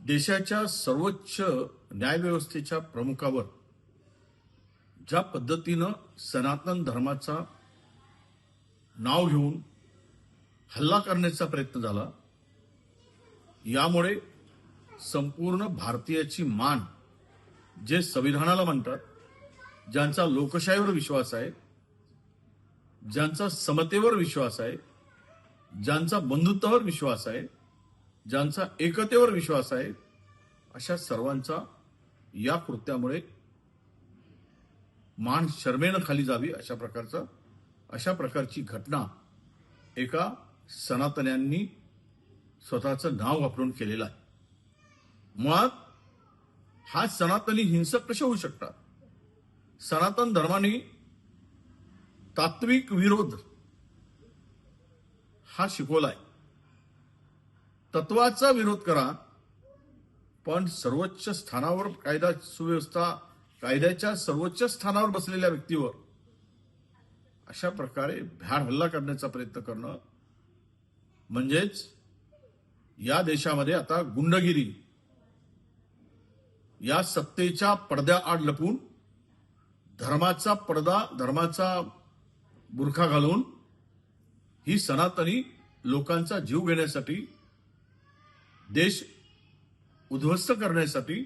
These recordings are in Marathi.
देशाच्या सर्वोच्च न्यायव्यवस्थेच्या प्रमुखावर ज्या पद्धतीनं सनातन धर्माचा नाव घेऊन हल्ला करण्याचा प्रयत्न झाला, यामुळे संपूर्ण भारतीयाची मान, जे संविधानाला म्हणतात, ज्यांचा लोकशाहीवर विश्वास आहे, ज्यांचा समतेवर विश्वास आहे, ज्यांचा बंधुत्वावर विश्वास आहे, ज्यांचा एकतेवर विश्वास आहे, अशा सर्वांचा या कृत्यामुळे मान शरमेनं खाली जावी अशा प्रकारची घटना एका सनातन्यांनी स्वतःचं नाव वापरून केलेलं आहे. मुळात हा सनातनी हिंसक कसे होऊ शकतात? सनातन धर्माने तात्विक विरोध हा शिकवलाय. तत्वाचा विरोध करा, पण सर्वोच्च स्थानावर कायदा सुव्यवस्था, कायद्याच्या सर्वोच्च स्थानावर बसलेल्या व्यक्तीवर अशा प्रकारे भ्याड हल्ला करण्याचा प्रयत्न करणं म्हणजेच या देशामध्ये आता गुंडगिरी, या सत्तेच्या पडद्याआड लपून धर्माचा बुरखा घालून ही सनातनी लोकांचा जीव घेण्यासाठी, देश उद्ध्वस्त करण्यासाठी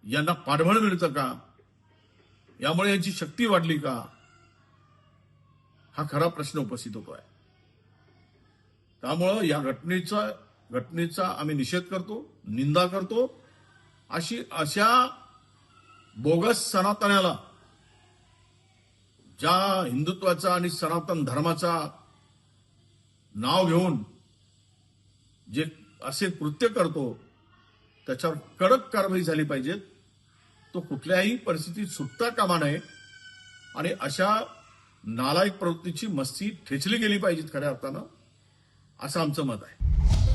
यांना पाठबळ मिळतं का? यामुळे यांची शक्ती वाढली का? हा खरा प्रश्न उपस्थित होतोय. त्यामुळं या घटनेचा आम्ही निषेध करतो, निंदा करतो. अशा बोगस सनातन्याला, ज्या हिंदुत्वाचा आणि सनातन धर्माचा नाव घेऊन जे असे कृत्य करतो, त्याच्यावर कडक कारवाई झाली पाहिजे. तो कुठल्याही परिस्थितीत सुटता कामा नये आणि अशा नालायक प्रवृत्तीची मस्ती ठेचली गेली पाहिजे खऱ्या अर्थानं, असं आमचं मत आहे.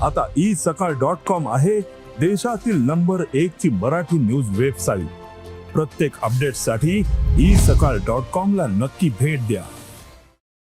आता isakal.com आहे देशातील नंबर 1 ची मराठी न्यूज वेबसाईट. प्रत्येक अपडेटसाठी isakal.com ला नक्की भेट द्या.